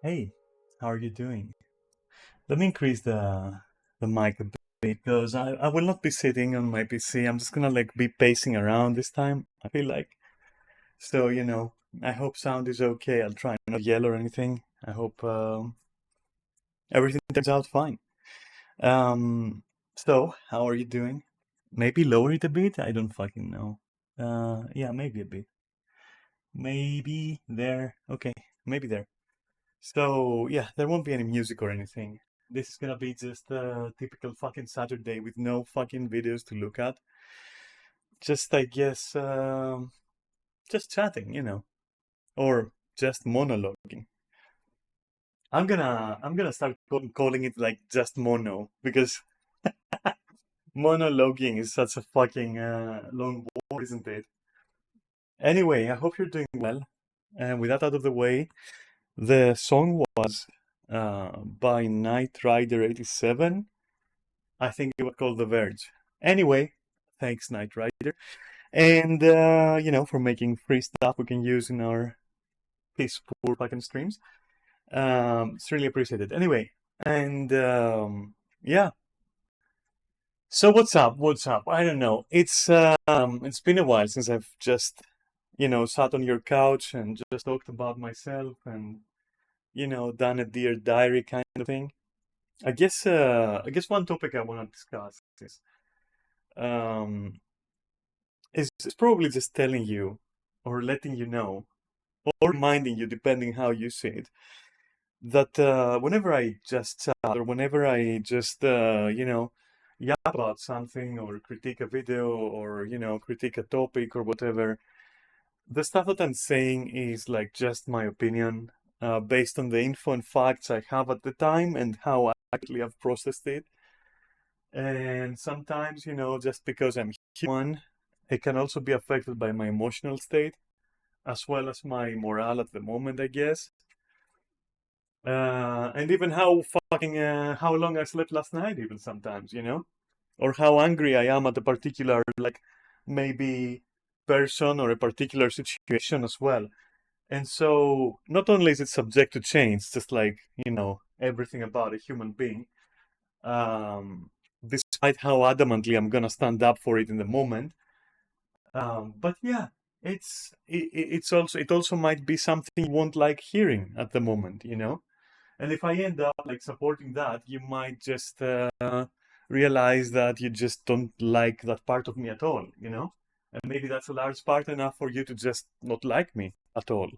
Hey, how are you doing? Let me increase the mic a bit because I will not be sitting on my PC. I'm just gonna like be pacing around this time, I feel like. So, I hope sound is okay. I'll try not to yell or anything. I hope everything turns out fine. So how are you doing? Maybe lower it a bit? I don't fucking know. Yeah, maybe a bit. Maybe there. Okay, maybe there. So, yeah, there won't be any music or anything. This is gonna be just a typical fucking Saturday with no fucking videos to look at. Just, I guess, just chatting, or just monologuing. I'm gonna start calling it like just mono because monologuing is such a fucking long word, isn't it? Anyway, I hope you're doing well. And with that out of the way, the song was by Knight Rider 87. I think it was called The Verge. Anyway, thanks, Knight Rider. And, for making free stuff we can use in our piss poor fucking streams. It's really appreciated. Anyway, and yeah. So what's up? What's up? I don't know. It's been a while since I've just, sat on your couch and just talked about myself and, done a dear diary kind of thing. I guess one topic I want to discuss um, is probably just telling you or letting you know or reminding you, depending how you see it, that whenever I just chat or whenever I just, yap about something or critique a video or, critique a topic or whatever, the stuff that I'm saying is like just my opinion based on the info and facts I have at the time and how I actually have processed it. And sometimes, just because I'm human, it can also be affected by my emotional state as well as my morale at the moment, I guess. And even how long I slept last night, even sometimes, or how angry I am at a particular, like, maybe person or a particular situation as well. And so, not only is it subject to change, just like, everything about a human being, despite how adamantly I'm gonna stand up for it in the moment. But yeah, it also might be something you won't like hearing at the moment. And if I end up like supporting that, you might just realize that you just don't like that part of me at all. And maybe that's a large part enough for you to just not like me at all.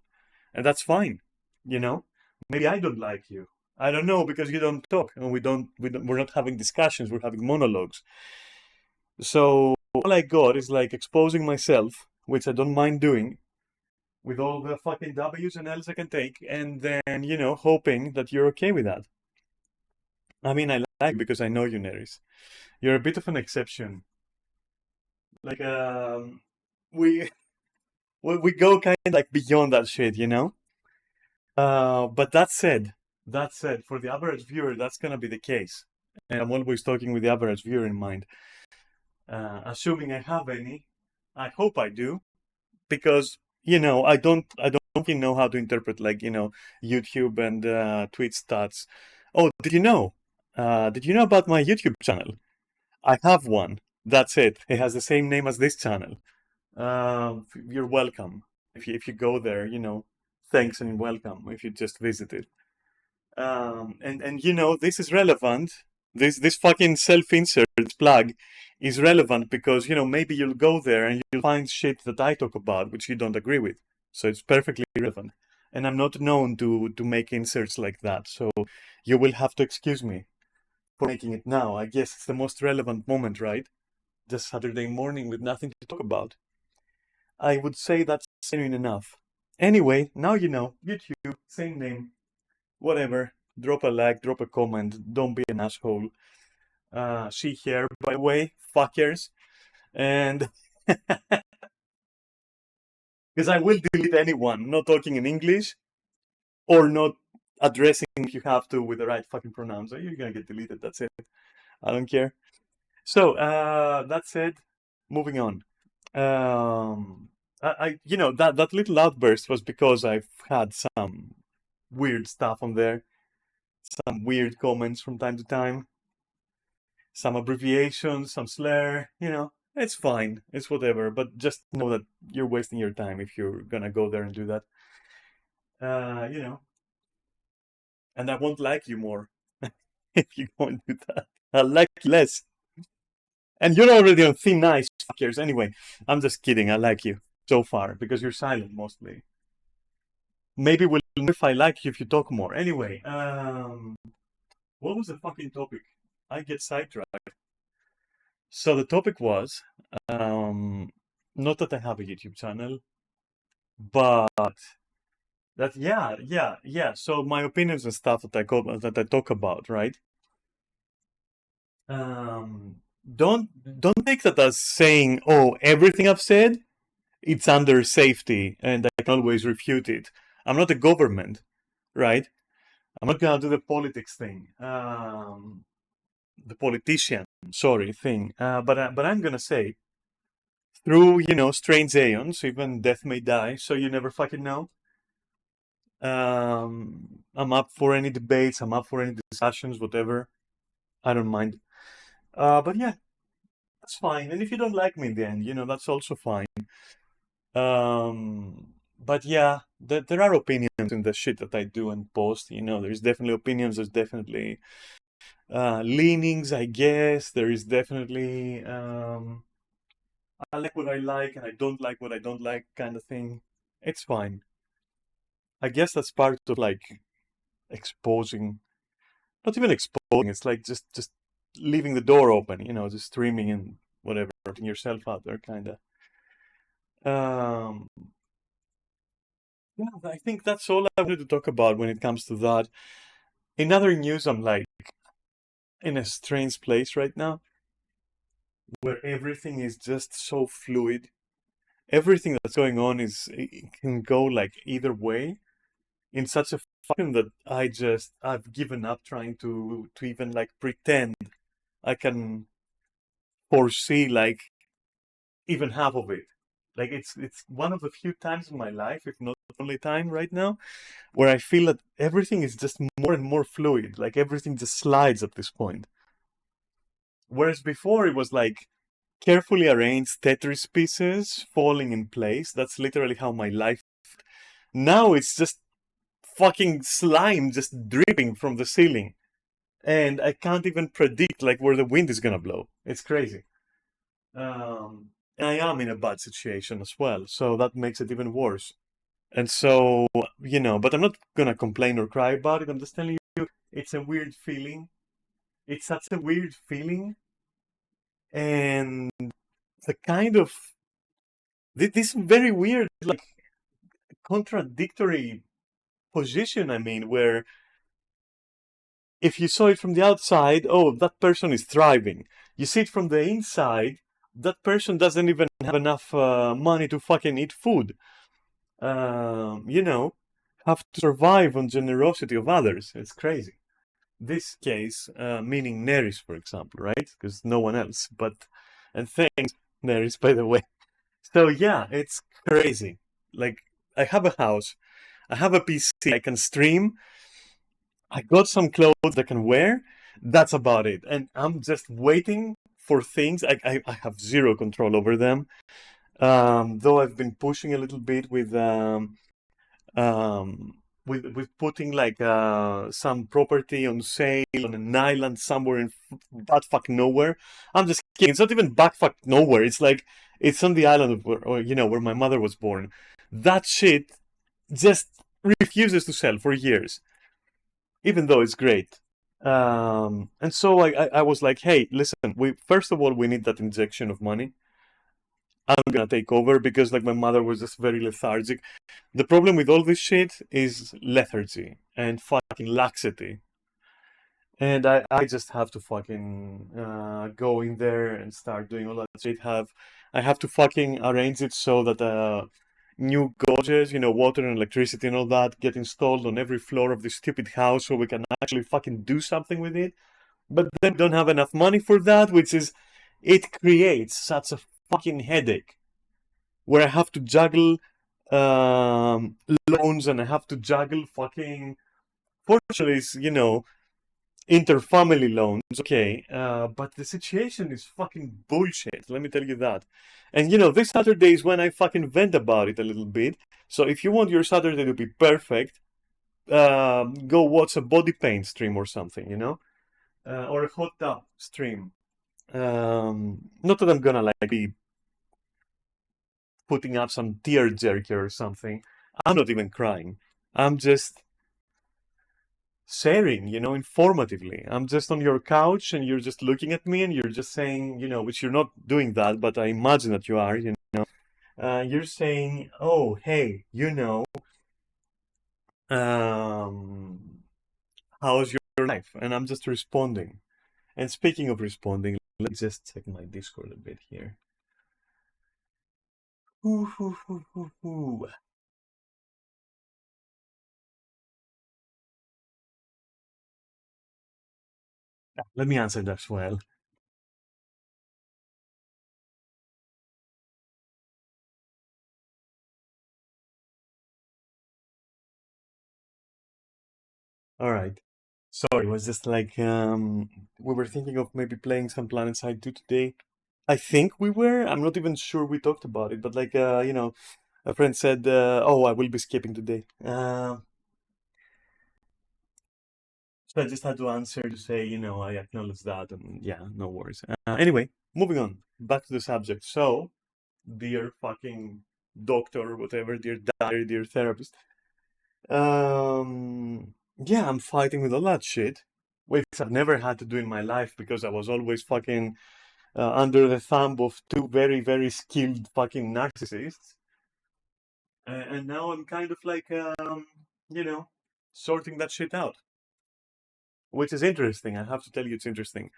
And that's fine. Maybe I don't like you. I don't know because you don't talk and we're not having discussions, we're having monologues. So all I got is like exposing myself, which I don't mind doing, with all the fucking W's and L's I can take, and then, hoping that you're okay with that. I mean, I like you because I know you, Neris. You're a bit of an exception. Like, we we go kind of like beyond that shit. But that said, for the average viewer, that's gonna be the case. And I'm always talking with the average viewer in mind. Assuming I have any, I hope I do, because I don't really know how to interpret like YouTube and Twitch stats. Oh, did you know about my YouTube channel? I have one. That's it. It has the same name as this channel. You're welcome. If you go there, thanks and welcome if you just visited. And this is relevant. This fucking self-insert plug is relevant because maybe you'll go there and you'll find shit that I talk about which you don't agree with. So it's perfectly relevant. And I'm not known to make inserts like that. So you will have to excuse me for making it now. I guess it's the most relevant moment, right? Just Saturday morning with nothing to talk about. I would say that's genuine enough. Anyway, now you know. YouTube, same name, whatever. Drop a like, drop a comment. Don't be an asshole. She here, by the way, fuckers. And because I will delete anyone not talking in English or not addressing if you have to with the right fucking pronouns. So you're gonna get deleted. That's it. I don't care. So that said, moving on. I that little outburst was because I've had some weird stuff on there, some weird comments from time to time, some abbreviations, some slur, it's fine. It's whatever. But just know that you're wasting your time if you're gonna go there and do that. Uh, you know, and I won't like you more if you go and do that. I'll like you less. And you're already on thin ice, fuckers. Anyway, I'm just kidding. I like you so far because you're silent mostly. Maybe we'll know if I like you if you talk more. Anyway, what was the fucking topic? I get sidetracked. So the topic was, um, not that I have a YouTube channel, but that yeah. So my opinions and stuff that I talk about, right? Um, don't take that as saying, oh, everything I've said, it's under safety and I can always refute it. I'm not a government, right? I'm not gonna do the politics thing, the politician, sorry, thing. But I'm gonna say, through strange aeons, even death may die, so you never fucking know. I'm up for any debates. I'm up for any discussions, whatever. I don't mind. But yeah, that's fine. And if you don't like me in the end, that's also fine. But yeah, there are opinions in the shit that I do and post. There's definitely opinions. There's definitely leanings, I guess. There is definitely I like what I like and I don't like what I don't like kind of thing. It's fine. I guess that's part of like exposing, not even exposing. It's like just leaving the door open. Just streaming and whatever, putting yourself out there, kind of. Um, yeah, I think that's all I wanted to talk about when it comes to that. In other news, I'm like in a strange place right now where everything is just so fluid. Everything that's going on it can go like either way in such a fashion that I've given up trying to even like pretend I can foresee like even half of it. Like it's one of the few times in my life, if not the only time right now, where I feel that everything is just more and more fluid. Like everything just slides at this point. Whereas before it was like carefully arranged Tetris pieces falling in place. That's literally how my life. Now it's just fucking slime just dripping from the ceiling. And I can't even predict like where the wind is gonna blow. It's crazy. And I am in a bad situation as well, so that makes it even worse. And so, but I'm not gonna complain or cry about it. I'm just telling you, it's a weird feeling. It's such a weird feeling, and the kind of this very weird, like contradictory position. I mean, where if you saw it from the outside, oh, that person is thriving. You see it from the inside, that person doesn't even have enough money to fucking eat food. You know, have to survive on generosity of others. It's crazy. This case, meaning Neris, for example, right? Because no one else. And thanks, Neris, by the way. So yeah, it's crazy. Like, I have a house, I have a PC, I can stream, I got some clothes I can wear. That's about it. And I'm just waiting for things. I have zero control over them. Though I've been pushing a little bit um, with putting like some property on sale on an island somewhere in buttfuck nowhere. I'm just kidding. It's not even buttfuck nowhere. It's like it's on the island of where my mother was born. That shit just refuses to sell for years, even though it's great. And so I was like, hey, listen, we first of all we need that injection of money. I'm gonna take over because like my mother was just very lethargic. The problem with all this shit is lethargy and fucking laxity. And I just have to fucking go in there and start doing all that shit. I have to fucking arrange it so that new gauges, water and electricity and all that get installed on every floor of this stupid house so we can actually fucking do something with it. But then we don't have enough money for that, it creates such a fucking headache where I have to juggle loans and I have to juggle fucking fortunately, it's, interfamily loans, okay, but the situation is fucking bullshit, let me tell you that. And this Saturday is when I fucking vent about it a little bit. So if you want your Saturday to be perfect, go watch a body paint stream or something, or a hot tub stream. Not that I'm gonna like be putting up some tear jerker or something. I'm not even crying. I'm just sharing, informatively. I'm just on your couch and you're just looking at me and you're just saying, which you're not doing that, but I imagine that you are, you're saying, oh, hey, um, how's your life? And I'm just responding. And speaking of responding, let's just check my Discord a bit here. Ooh, ooh, ooh, ooh, ooh. Let me answer that as well. All right. Sorry, it was just like we were thinking of maybe playing some Planet Side 2 today. I think we were. I'm not even sure we talked about it, but like a friend said, "Oh, I will be skipping today." So I just had to answer to say, I acknowledge that, and yeah, no worries. Anyway, moving on back to the subject. So, dear fucking doctor or whatever, dear doctor, dear therapist. Yeah, I'm fighting with all that shit, which I've never had to do in my life because I was always fucking under the thumb of two very, very skilled fucking narcissists. And now I'm kind of like, you know, sorting that shit out, which is interesting. I have to tell you, it's interesting.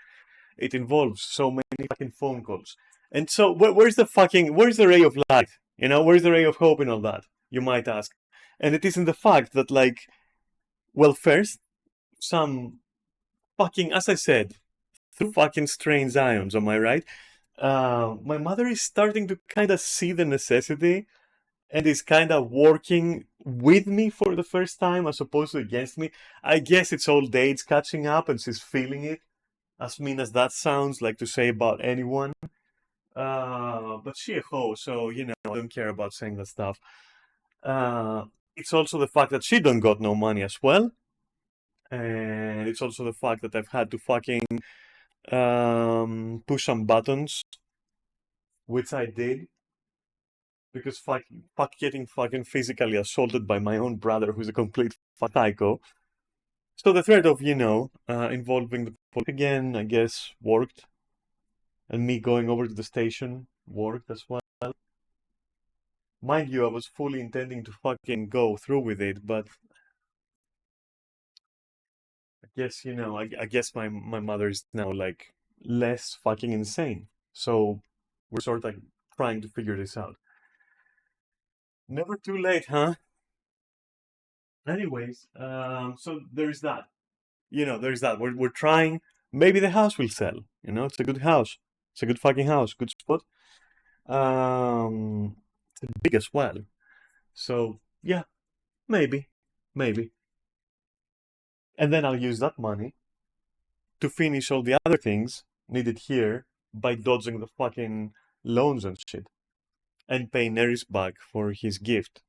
It involves so many fucking phone calls. And so, where's the ray of light? Where's the ray of hope in all that? You might ask. And it is in the fact that, like, well, first, some fucking, as I said, through fucking strange ions, am I right? My mother is starting to kind of see the necessity and is kind of working with me for the first time as opposed to against me. I guess it's old age catching up and she's feeling it, as mean as that sounds like to say about anyone. But she a hoe, so, I don't care about saying that stuff. Uh, it's also the fact that she don't got no money as well. And it's also the fact that I've had to fucking push some buttons, which I did because fuck getting fucking physically assaulted by my own brother, who's a complete psycho. So the threat of involving the police again, I guess, worked, and me going over to the station worked as well. Mind you, I was fully intending to fucking go through with it, but I guess I guess my mother is now like less fucking insane. So we're sort of like trying to figure this out. Never too late, huh? Anyways, so there's that. There's that. We're trying. Maybe the house will sell. It's a good house. It's a good fucking house. Good spot. It's big as well. So yeah, maybe, maybe. And then I'll use that money to finish all the other things needed here by dodging the fucking loans and shit, and pay Neris back for his gift.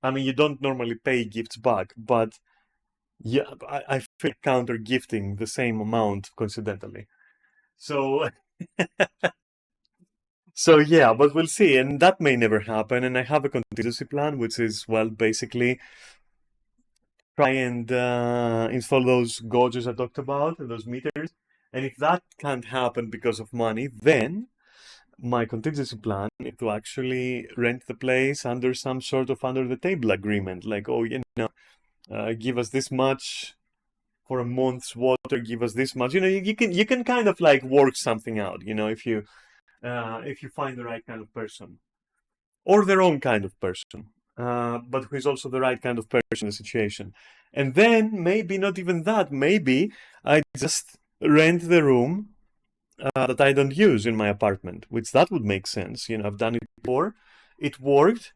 I mean, you don't normally pay gifts back, but yeah, I feel counter gifting the same amount coincidentally. So, so yeah, but we'll see, and that may never happen. And I have a contingency plan, which is well, basically try and install those gauges I talked about, those meters. And if that can't happen because of money, then my contingency plan is to actually rent the place under some sort of under the table agreement, like, oh, give us this much for a month's water, give us this much. You can kind of like work something out, if you find the right kind of person or the wrong kind of person, but who is also the right kind of person in the situation. And then maybe not even that. Maybe I just rent the room that I don't use in my apartment, which that would make sense. I've done it before. It worked.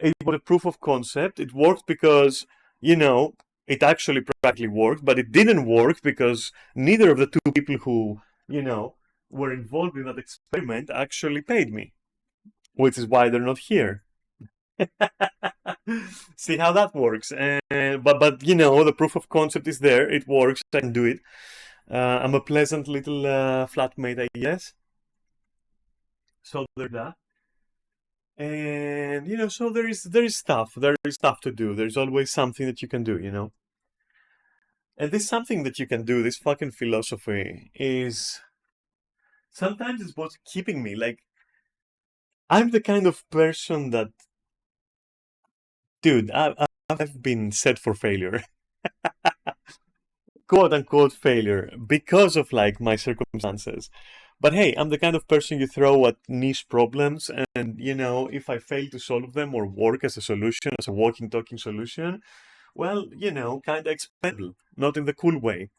It was a proof of concept. It worked because, you know, It actually practically worked, but it didn't work because neither of the two people who, you know, were involved in that experiment actually paid me, which is why they're not here. See how that works. But you know, the proof of concept is there. It works. I can do it. I'm a pleasant little flatmate, I guess. So there's that. And you know, so there is stuff to do. There's always something that you can do, you know. And this something that you can do, this fucking philosophy, is sometimes it's what's keeping me. Like, I'm the kind of person that, dude, I've been set for failure, quote unquote failure, because of like my circumstances. But hey, I'm the kind of person you throw at niche problems, and you know, if I fail to solve them or work as a solution, as a walking, talking solution, well, you know, kind of expendable, not in the cool way,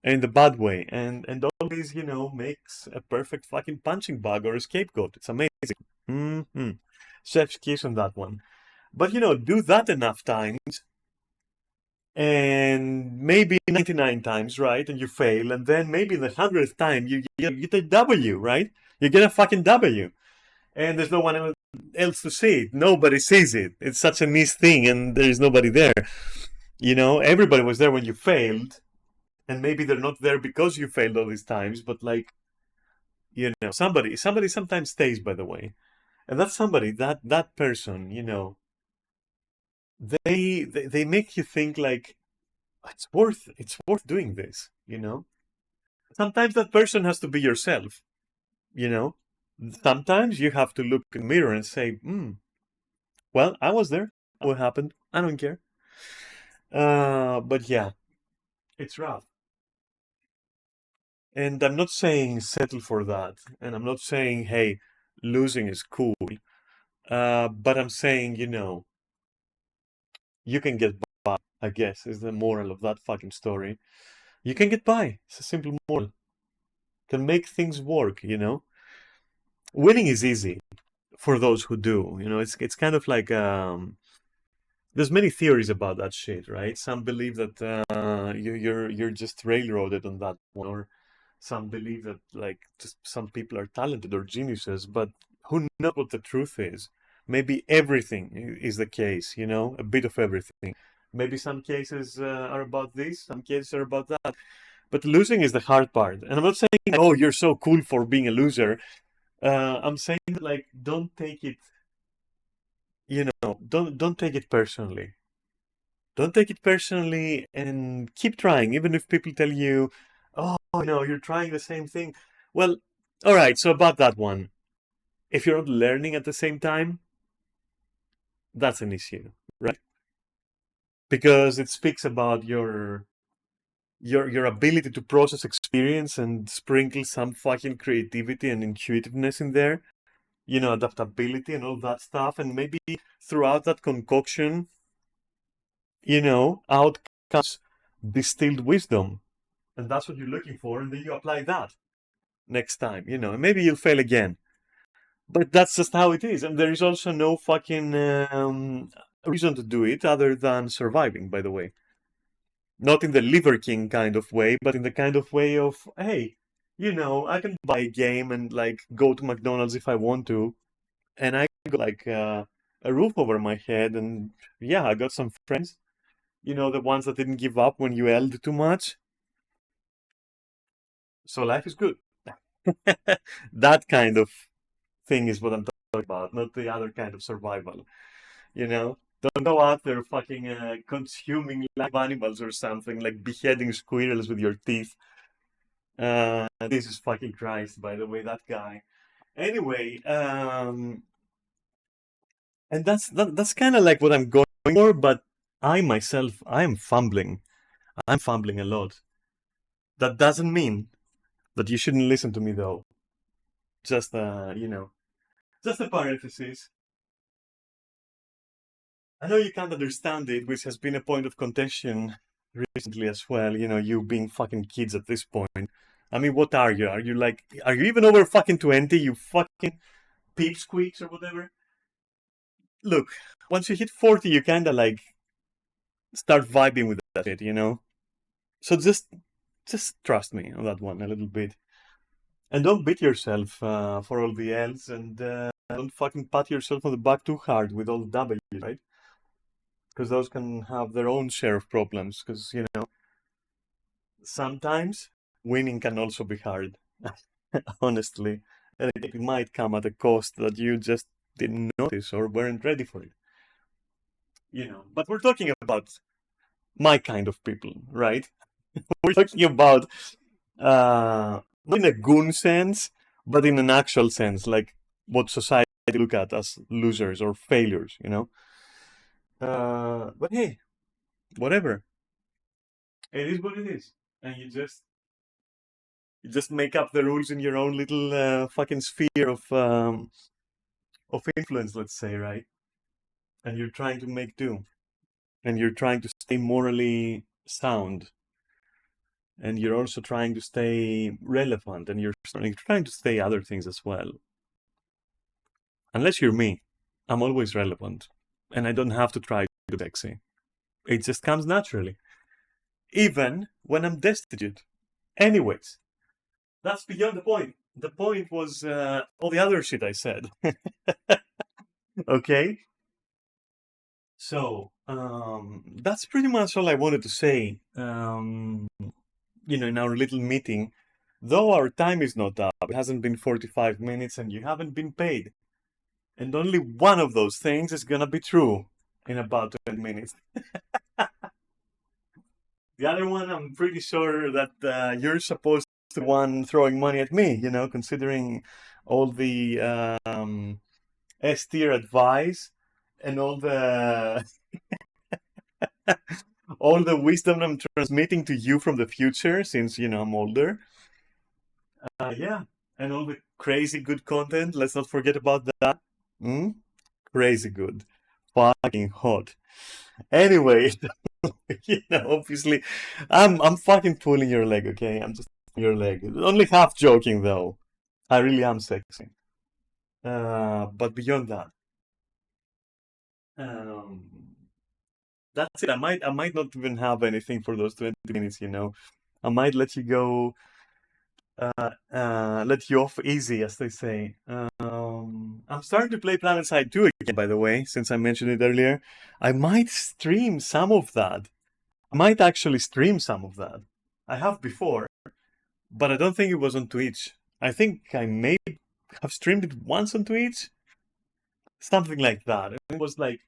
in the bad way, and always, you know, makes a perfect fucking punching bag or a scapegoat. It's amazing. Hmm. Chef's kiss on that one. But you know, do that enough times, and maybe 99 times, right? And you fail, and then maybe the 100th time you get a W, right? You get a fucking W, and there's no one else to see it. Nobody sees it. It's such a niche thing, and there is nobody there. You know, everybody was there when you failed, and maybe they're not there because you failed all these times, but like, you know, somebody sometimes stays, by the way, and that's somebody, that person, you know, they make you think like it's worth doing this, you know. Sometimes that person has to be yourself, you know. Sometimes you have to look in the mirror and say, well, I was there. What happened? I don't care. But yeah, it's rough. And I'm not saying settle for that. And I'm not saying, hey, losing is cool. But I'm saying, you know, you can get by, I guess, is the moral of that fucking story. You can get by. It's a simple moral. Can make things work, you know. Winning is easy for those who do. You know, it's kind of like there's many theories about that shit, right? Some believe that you're just railroaded on that one, or some believe that like just some people are talented or geniuses, but who knows what the truth is? Maybe everything is the case, you know, a bit of everything. Maybe some cases are about this, some cases are about that. But losing is the hard part. And I'm not saying, oh, you're so cool for being a loser. I'm saying that, like, don't take it, you know, don't take it personally. Don't take it personally and keep trying, even if people tell you, oh, no, you're trying the same thing. Well, all right, so about that one, if you're not learning at the same time, that's an issue, right? Because it speaks about your ability to process experience and sprinkle some fucking creativity and intuitiveness in there, you know, adaptability and all that stuff. And maybe throughout that concoction, you know, out comes distilled wisdom. And that's what you're looking for. And then you apply that next time, you know, and maybe you'll fail again. But that's just how it is. And there is also no fucking reason to do it other than surviving, by the way. Not in the Liver King kind of way, but in the kind of way of, hey, you know, I can buy a game and like go to McDonald's if I want to, and I got like a roof over my head, and yeah, I got some friends, you know, the ones that didn't give up when you yelled too much. So life is good. That kind of thing is what I'm talking about, not the other kind of survival. You know, don't go out there fucking consuming live animals or something, like beheading squirrels with your teeth. This is fucking Christ, by the way, that guy. Anyway, and that's kind of like what I'm going for, but I myself, I am fumbling. I'm fumbling a lot. That doesn't mean that you shouldn't listen to me, though. Just, you know, just a parenthesis. I know you can't understand it, which has been a point of contention recently as well. You know, you being fucking kids at this point. I mean, what are you? Are you like, are you even over fucking 20? You fucking peepsqueaks or whatever? Look, once you hit 40, you kind of like start vibing with that shit, you know? So just trust me on that one a little bit. And don't beat yourself for all the L's, and don't fucking pat yourself on the back too hard with all the W's, right? Because those can have their own share of problems. Because, you know, sometimes winning can also be hard, honestly. And it might come at a cost that you just didn't notice or weren't ready for it. You know, but we're talking about my kind of people, right? We're talking about not in a goon sense, but in an actual sense, like what society look at as losers or failures, you know. But hey, whatever. It is what it is, and you just make up the rules in your own little fucking sphere of influence, let's say, right? And you're trying to make do, and you're trying to stay morally sound, and you're also trying to stay relevant, and you're trying to stay other things as well. Unless you're me, I'm always relevant, and I don't have to try to be sexy. It just comes naturally, even when I'm destitute. Anyways, that's beyond the point. The point was all the other shit I said. Okay? So, that's pretty much all I wanted to say. In our little meeting, though our time is not up, it hasn't been 45 minutes and you haven't been paid. And only one of those things is gonna be true in about 20 minutes. The other one, I'm pretty sure that you're supposed to be the one throwing money at me, you know, considering all the S-tier advice and all the all the wisdom I'm transmitting to you from the future, since you know I'm older. Yeah, and all the crazy good content. Let's not forget about that. Mm? Crazy good, fucking hot. Anyway, obviously, I'm fucking pulling your leg. Okay, I'm just pulling your leg. Only half joking though. I really am sexy. But beyond that, um, that's it. I might not even have anything for those 20 minutes. You know, I might let you go, let you off easy, as they say. I'm starting to play PlanetSide 2 again, by the way, since I mentioned it earlier. I might stream some of that. I might actually stream some of that. I have before, but I don't think it was on Twitch. I think I may have streamed it once on Twitch, something like that. And it was like,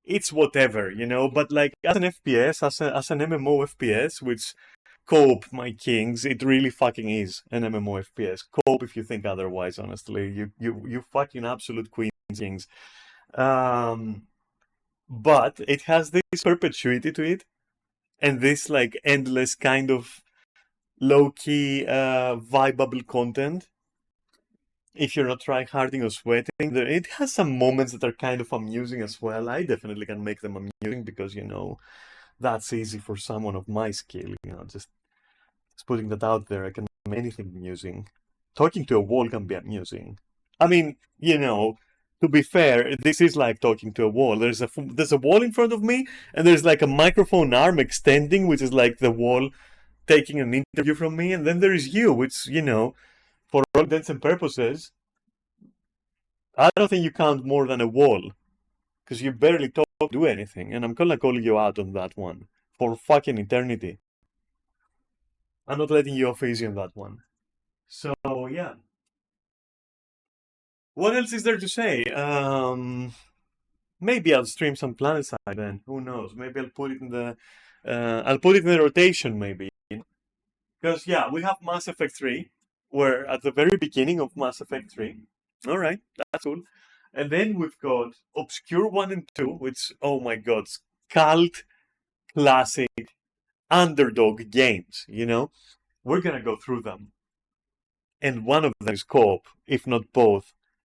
it's whatever, you know. But like as an FPS, as an MMO FPS, which co-op, my kings, it really fucking is an MMO FPS. Co-op, if you think otherwise, honestly, you fucking absolute queens kings. But it has this perpetuity to it, and this like endless kind of low-key vibeable content. If you're not trying harding or sweating, it has some moments that are kind of amusing as well. I definitely can make them amusing because, you know, that's easy for someone of my skill. You know, just putting that out there, I can make anything amusing. Talking to a wall can be amusing. I mean, you know, to be fair, this is like talking to a wall. There's a wall in front of me, and there's like a microphone arm extending, which is like the wall taking an interview from me, and then there is you, which, you know, for all intents and purposes, I don't think you count more than a wall, because you barely talk, do anything, and I'm gonna call you out on that one for fucking eternity. I'm not letting you off easy on that one. So yeah, what else is there to say? Maybe I'll stream some PlanetSide then. Who knows? Maybe I'll put it in the rotation maybe. Because yeah, we have Mass Effect 3. We're at the very beginning of Mass Effect 3. All right, that's cool. And then we've got Obscure 1 and 2, which, oh my god, cult classic underdog games, you know? We're gonna go through them. And one of them is co-op, if not both.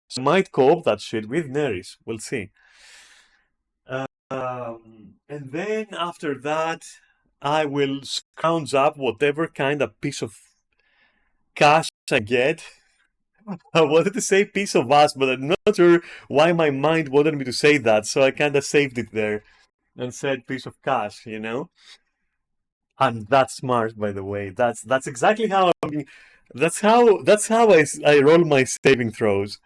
So I might co-op that shit with Neris. We'll see. And then after that, I will scrounge up whatever kind of piece of cash I get. I wanted to say piece of ass, but I'm not sure why my mind wanted me to say that, so I kind of saved it there and said piece of cash, you know? I'm that smart, by the way. That's exactly how I roll my saving throws,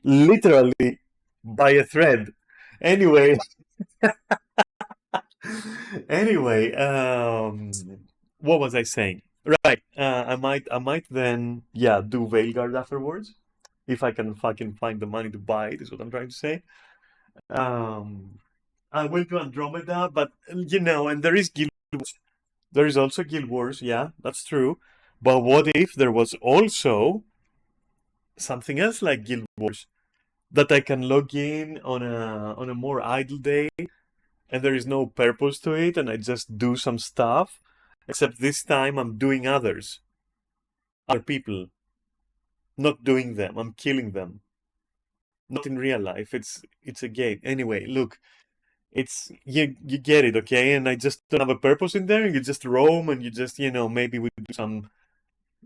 literally by a thread. Anyway, anyway, what was I saying? Right, I might then, yeah, do Veilguard afterwards if I can fucking find the money to buy it. Is what I'm trying to say. Um, I will do Andromeda, but and there is Guild. There is also Guild Wars, yeah, that's true. But what if there was also something else like Guild Wars that I can log in on a more idle day and there is no purpose to it and I just do some stuff, except this time I'm doing other people, not doing them. I'm killing them. Not in real life. It's a game. Anyway, look, it's you get it, okay? And I just don't have a purpose in there. You just roam and you just maybe we do some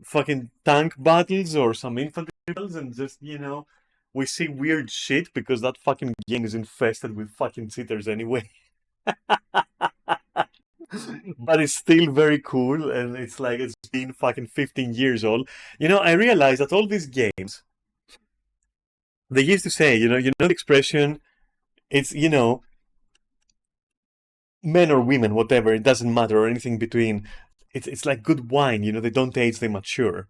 fucking tank battles or some infantry battles and just we see weird shit because that fucking game is infested with fucking cheaters anyway. But it's still very cool and it's like it's been fucking 15 years old. I realized that all these games they used to say, the expression, it's men or women, whatever, it doesn't matter or anything between. It's like good wine, they don't age, they mature.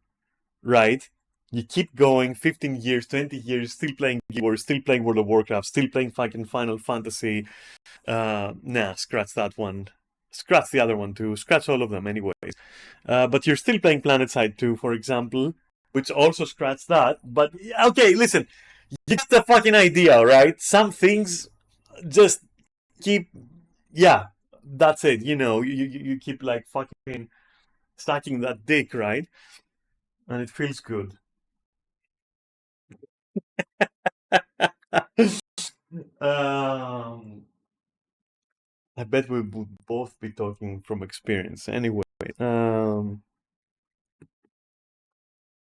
Right? You keep going 15 years, 20 years, still playing Guild Wars, still playing World of Warcraft, still playing fucking Final Fantasy. Nah, scratch that one. Scratch the other one too. Scratch all of them, anyways. But you're still playing PlanetSide 2, for example, which also scratch that. But okay, listen, you get the fucking idea, right? Some things just keep, yeah, that's it. You keep like fucking stacking that dick, right? And it feels good. Um, I bet we would both be talking from experience anyway. Um,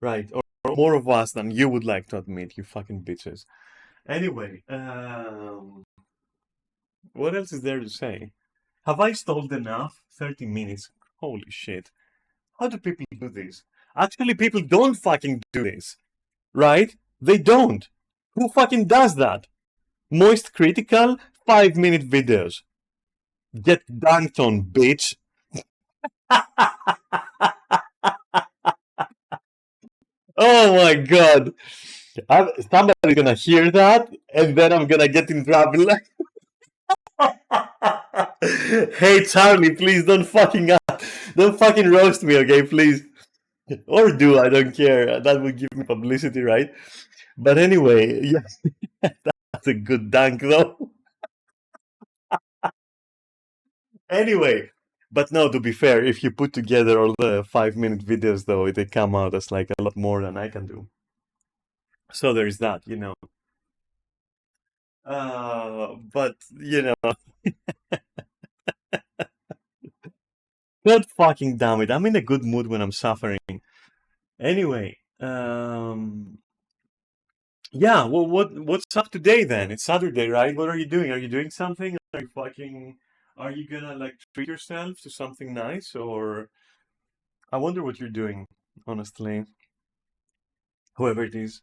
right, or more of us than you would like to admit, you fucking bitches. Anyway, what else is there to say? Have I stalled enough? 30 minutes. Holy shit. How do people do this? Actually, people don't fucking do this, right? They don't. Who fucking does that? Moist Critical, 5-minute videos. Get dunked on, bitch. Oh my god. Somebody's gonna hear that, and then I'm gonna get in trouble. Hey Charlie, please don't fucking roast me, okay? Please, or do, I don't care. That would give me publicity, right? But anyway, yeah, that's a good dunk, though. Anyway, but no, to be fair, if you put together all the 5-minute videos, though, they come out as like a lot more than I can do. So there's that. But God fucking damn it. I'm in a good mood when I'm suffering. Anyway, yeah, well, what's up today then? It's Saturday, right? What are you doing? Are you doing something? Are you gonna like treat yourself to something nice or I wonder what you're doing, honestly. Whoever it is,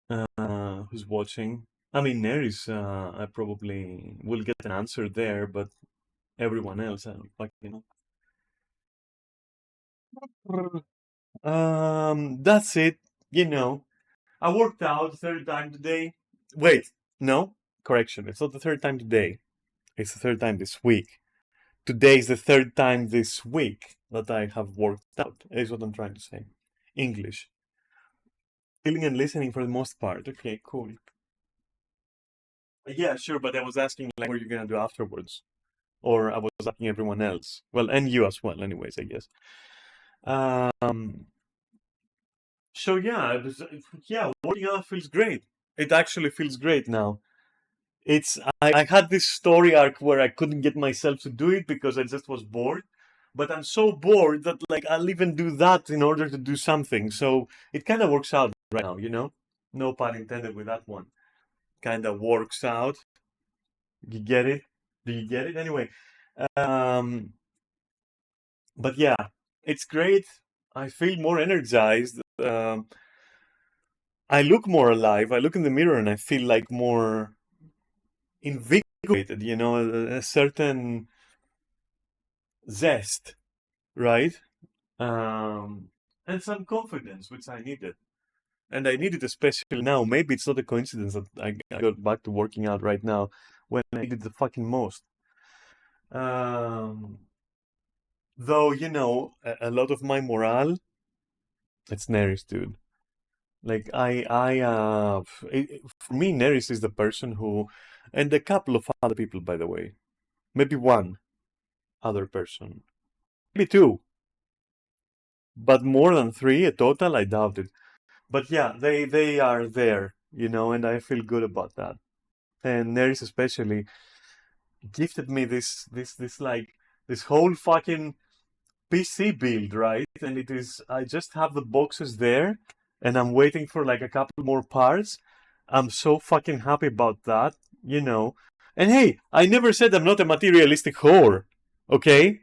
who's watching. I mean, Neris, I probably will get an answer there, but everyone else, I don't fucking know. That's it. You know, I worked out the third time today. Wait, no, correction. It's not the third time today. It's the third time this week. Today is the third time this week that I have worked out, is what I'm trying to say. English. Feeling and listening for the most part. Okay, cool. Yeah, sure, but I was asking, like, what are you going to do afterwards? Or I was asking everyone else. Well, and you as well, anyways, I guess. Um, so yeah, yeah, working out feels great. It actually feels great now. I had this story arc where I couldn't get myself to do it because I just was bored. But I'm so bored that like I'll even do that in order to do something. So it kind of works out right now. No pun intended with that one. Kind of works out. You get it? Do you get it? Anyway, um, But yeah, it's great. I feel more energized. I look more alive. I look in the mirror and I feel like more invigorated, a certain zest, right? Um, and some confidence, which I needed. And I need it especially now. Maybe it's not a coincidence that I got back to working out right now when I did the fucking most. Um, though, a lot of my morale, it's Neris, dude. Like for me, Neris is the person who, and a couple of other people, by the way, maybe one other person, maybe two, but more than three a total, I doubt it. But yeah, they are there, and I feel good about that. And Neris especially gifted me this whole fucking PC build, right? And it is I just have the boxes there and I'm waiting for like a couple more parts. I'm so fucking happy about that, you know. And hey, I never said I'm not a materialistic whore. Okay?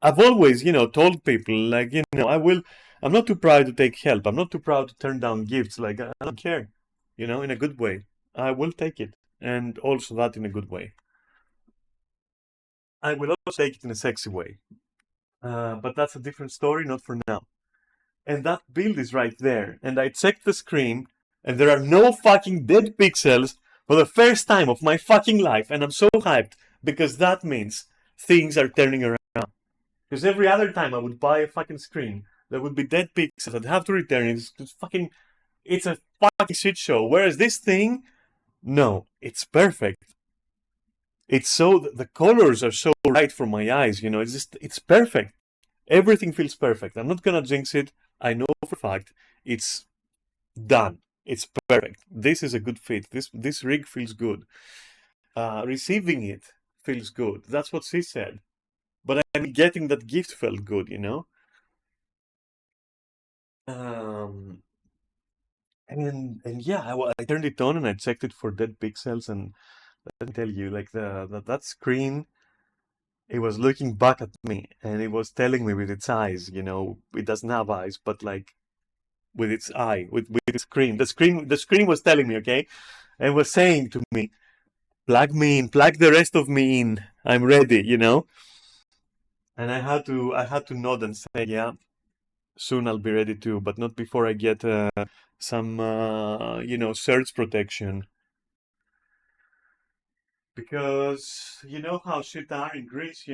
I've always, told people like, I'm not too proud to take help. I'm not too proud to turn down gifts. Like I don't care, in a good way. I will take it. And also that in a good way. I will also take it in a sexy way. But that's a different story, not for now. And that build is right there. And I checked the screen, and there are no fucking dead pixels for the first time of my fucking life. And I'm so hyped because that means things are turning around. Because every other time I would buy a fucking screen, there would be dead pixels. I'd have to return it. It's a fucking shit show. Whereas this thing, no, it's perfect. It's the colors are so right for my eyes. It's perfect. Everything feels perfect. I'm not gonna jinx it. I know for a fact it's done. It's perfect. This is a good fit. This rig feels good. Receiving it feels good. That's what she said. But I'm getting that gift felt good. Um, and yeah, I turned it on and I checked it for dead pixels, and let me tell you, like that screen, it was looking back at me and it was telling me with its eyes. It doesn't have eyes, but like with its eye, with its screen. The screen was telling me, okay, and was saying to me, plug me in, plug the rest of me in. I'm ready. And I had to nod and say, yeah, soon I'll be ready too, but not before I get some surge protection. Because you know how shit are in Greece,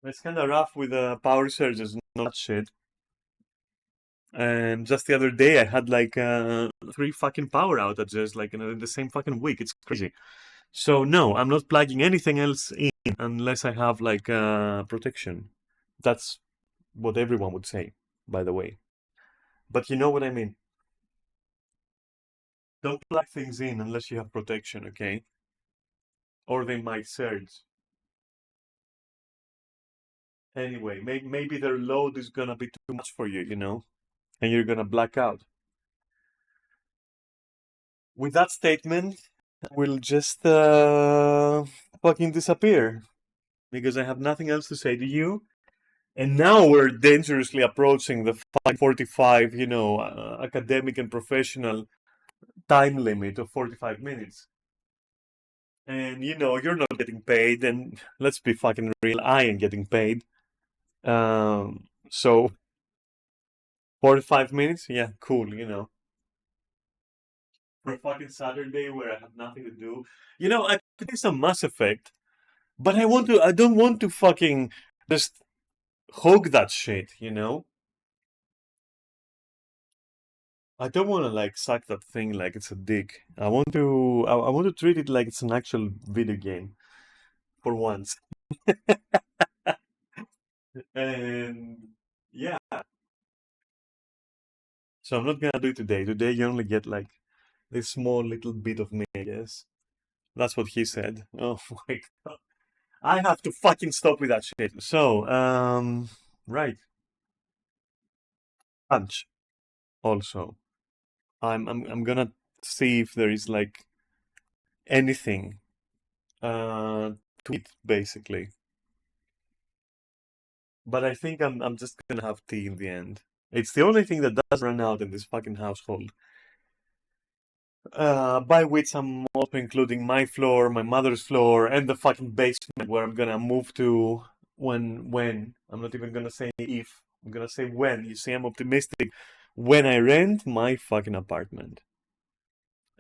it's kind of rough with power surges, not shit. And just the other day, I had like three fucking power outages, like in the same fucking week. It's crazy. So no, I'm not plugging anything else in unless I have like protection. That's what everyone would say, by the way. But you know what I mean. Don't plug things in unless you have protection, okay? Or they might surge. Anyway, maybe their load is gonna be too much for you, and you're gonna black out. With that statement, we'll just fucking disappear because I have nothing else to say to you. And now we're dangerously approaching the 5:45, academic and professional time limit of 45 minutes. And you're not getting paid, and let's be fucking real, I ain't getting paid. So 45 minutes, yeah, cool. For a fucking Saturday where I have nothing to do. I could do some Mass Effect, but I don't want to fucking just hog that shit. I don't want to like suck that thing like it's a dick. I want to treat it like it's an actual video game for once. And yeah, so I'm not gonna do it today. Today you only get like this small little bit of me, I guess. That's what he said. Oh my god. I have to fucking stop with that shit. So, right. Lunch also. I'm gonna see if there is like anything to eat basically. But I think I'm just gonna have tea in the end. It's the only thing that does run out in this fucking household. By which I'm also including my floor, my mother's floor, and the fucking basement where I'm gonna move to when. I'm not even gonna say if. I'm gonna say when. You see, I'm optimistic. When I rent my fucking apartment.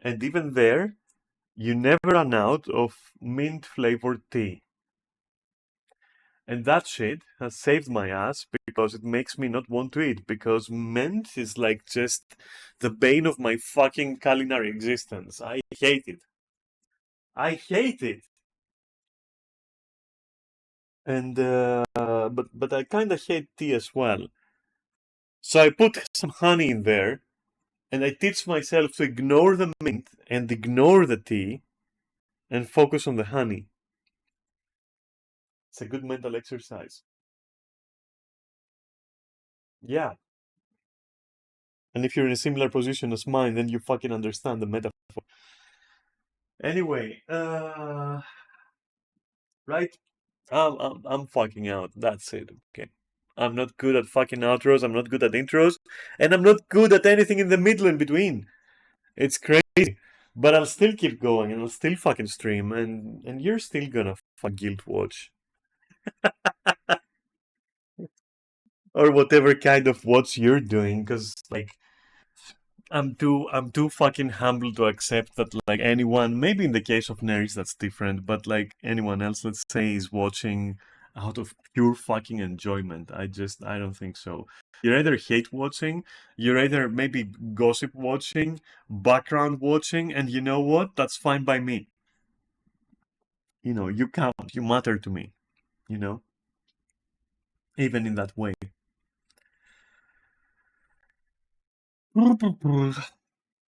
And even there, you never run out of mint flavored tea. And that shit has saved my ass because it makes me not want to eat. Because mint is like just the bane of my fucking culinary existence. I hate it. I hate it. And but I kind of hate tea as well. So I put some honey in there, and I teach myself to ignore the mint and ignore the tea and focus on the honey. It's a good mental exercise. Yeah. And if you're in a similar position as mine, then you fucking understand the metaphor. Anyway, right? I'm fucking out. That's it. Okay. I'm not good at fucking outros. I'm not good at intros, and I'm not good at anything in the middle in between. It's crazy, but I'll still keep going, and I'll still fucking stream, and you're still gonna fuck guilt watch or whatever kind of watch you're doing, because like I'm too fucking humble to accept that like anyone, maybe in the case of nerds that's different, but like anyone else, let's say, is watching out of pure fucking enjoyment. I don't think so. You're either hate watching, you're either maybe gossip watching, background watching, and you know what? That's fine by me. You know, you count, you matter to me, you know, even in that way.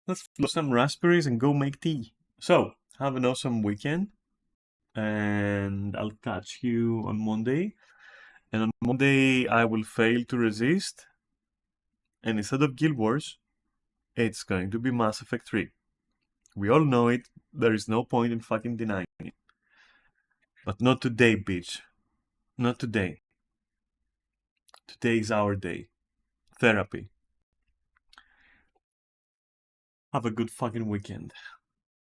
Let's blow some raspberries and go make tea. So, have an awesome weekend, and I'll catch you on Monday. And on Monday, I will fail to resist, and instead of Guild Wars, it's going to be Mass Effect 3. We all know it, there is no point in fucking denying it. But not today, bitch. Not today. Today is our day. Therapy. Have a good fucking weekend.